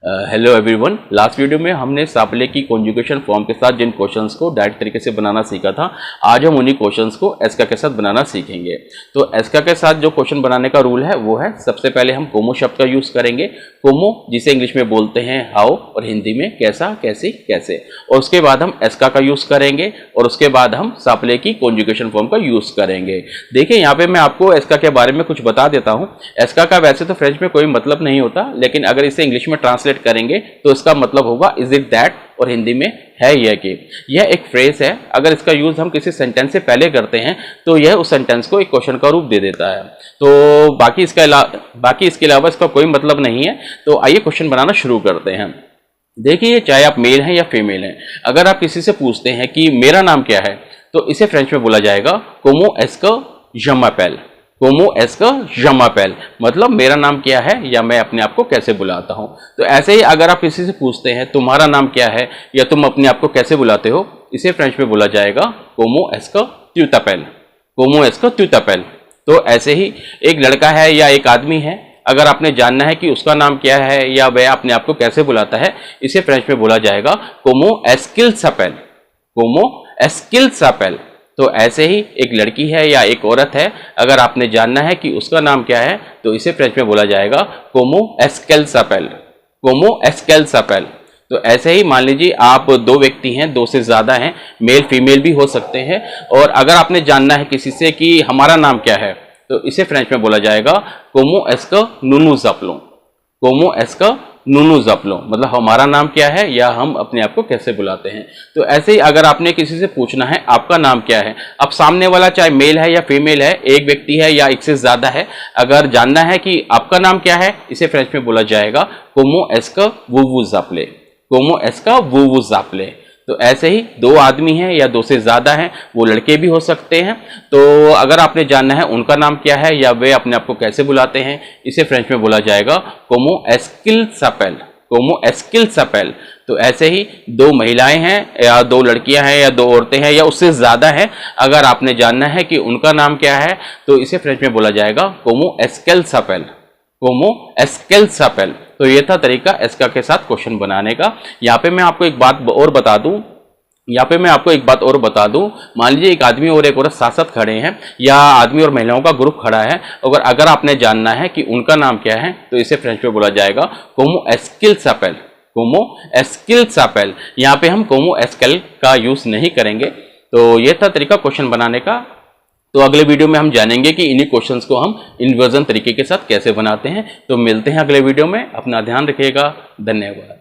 Hello everyone. Last video में हमने सापले की कॉन्जुगेशन फॉर्म के साथ जिन क्वेश्चंस को डायरेक्ट तरीके से बनाना सीखा था, आज हम उन्हीं क्वेश्चंस को एस्का के साथ बनाना सीखेंगे। तो एस्का के साथ जो क्वेश्चन बनाने का रूल है वो है, सबसे पहले हम कोमो शब्द का यूज करेंगे। कोमो जिसे इंग्लिश में बोलते हैं हाउ और हिंदी में कैसा, कैसी, कैसे। और उसके बाद हम एस्का का यूज करेंगे और उसके बाद हम सापले की कॉन्जुगेशन फॉर्म का यूज करेंगे। देखिए यहाँ पे मैं आपको एस्का के बारे में कुछ बता देता हूँ। एस्का का वैसे तो फ्रेंच में कोई मतलब नहीं होता, लेकिन अगर इसे इंग्लिश में ट्रांसलेट करेंगे तो इसका मतलब होगा इज इट दैट, और हिंदी में है यह कि। यह एक फ्रेज है, अगर इसका यूज हम किसी सेंटेंस से पहले करते हैं तो यह उस सेंटेंस को एक क्वेश्चन का रूप दे देता है। तो बाकी इसके अलावा इसका कोई मतलब नहीं है। तो आइए क्वेश्चन बनाना शुरू करते हैं। देखिए, चाहे आप मेल हैं या फीमेल हैं, अगर आप किसी से पूछते हैं कि मेरा नाम क्या है, तो इसे फ्रेंच में बोला जाएगा कोमो एस्का je m'appelle। कोमो एस्का je m'appelle मतलब मेरा नाम क्या है या मैं अपने आप को कैसे बुलाता हूँ। तो ऐसे ही अगर आप किसी से पूछते हैं तुम्हारा नाम क्या है या तुम अपने आप को कैसे बुलाते हो, इसे फ्रेंच में बोला जाएगा कोमो एस्का tu t'appelles। कोमो एस्का tu t'appelles। तो ऐसे ही एक लड़का है या एक आदमी है, अगर आपने जानना है कि उसका नाम क्या है या वह अपने आप को कैसे बुलाता है, इसे फ्रेंच में बोला जाएगा कोमो est qu'il s'appelle। कोमो est qu'il s'appelle। तो ऐसे ही एक लड़की है या एक औरत है, अगर आपने जानना है कि उसका नाम क्या है, तो इसे फ्रेंच में बोला जाएगा कोमो est qu'elle s'appelle। कोमो est qu'elle s'appelle। तो ऐसे ही मान लीजिए आप दो व्यक्ति हैं, दो से ज्यादा हैं, मेल फीमेल भी हो सकते हैं, और अगर आपने जानना है किसी से कि हमारा नाम क्या है, तो इसे फ्रेंच में बोला जाएगा कोमो est que nous nous appelons। कोमो est que nous nous appelons मतलब हमारा नाम क्या है या हम अपने आप को कैसे बुलाते हैं। तो ऐसे ही अगर आपने किसी से पूछना है आपका नाम क्या है, अब सामने वाला चाहे मेल है या फीमेल है, एक व्यक्ति है या एक से ज्यादा है, अगर जानना है कि आपका नाम क्या है, इसे फ्रेंच में बोला जाएगा कोमो est que vous vous appelez। कोमो est que vous vous appelez। तो ऐसे ही दो आदमी हैं या दो से ज्यादा हैं, वो लड़के भी हो सकते हैं, तो अगर आपने जानना है उनका नाम क्या है या वे अपने आप को कैसे बुलाते हैं, इसे फ्रेंच में बोला जाएगा कोमो est qu'il s'appelle। कोमो est qu'il s'appelle। तो ऐसे ही दो महिलाएं हैं या दो लड़कियां हैं या दो औरतें हैं या उससे ज्यादा हैं, अगर आपने जानना है कि उनका नाम क्या है, तो इसे फ्रेंच में बोला जाएगा कोमो est qu'il s'appelle। कोमो est qu'il s'appelle। तो ये था तरीका एस्का के साथ क्वेश्चन बनाने का। यहाँ पे मैं आपको एक बात और बता दूं, मान लीजिए एक आदमी और एक औरत साथ साथ खड़े हैं या आदमी और महिलाओं का ग्रुप खड़ा है, अगर आपने जानना है कि उनका नाम क्या है, तो इसे फ्रेंच में बोला जाएगा कोमो est qu'il s'appelle। कोमो est qu'il s'appelle। यहाँ पे हम कोमो est qu'il का यूज नहीं करेंगे। तो ये था तरीका क्वेश्चन बनाने का। तो अगले वीडियो में हम जानेंगे कि इन्हीं क्वेश्चंस को हम इन्वर्जन तरीके के साथ कैसे बनाते हैं। तो मिलते हैं अगले वीडियो में। अपना ध्यान रखिएगा। धन्यवाद।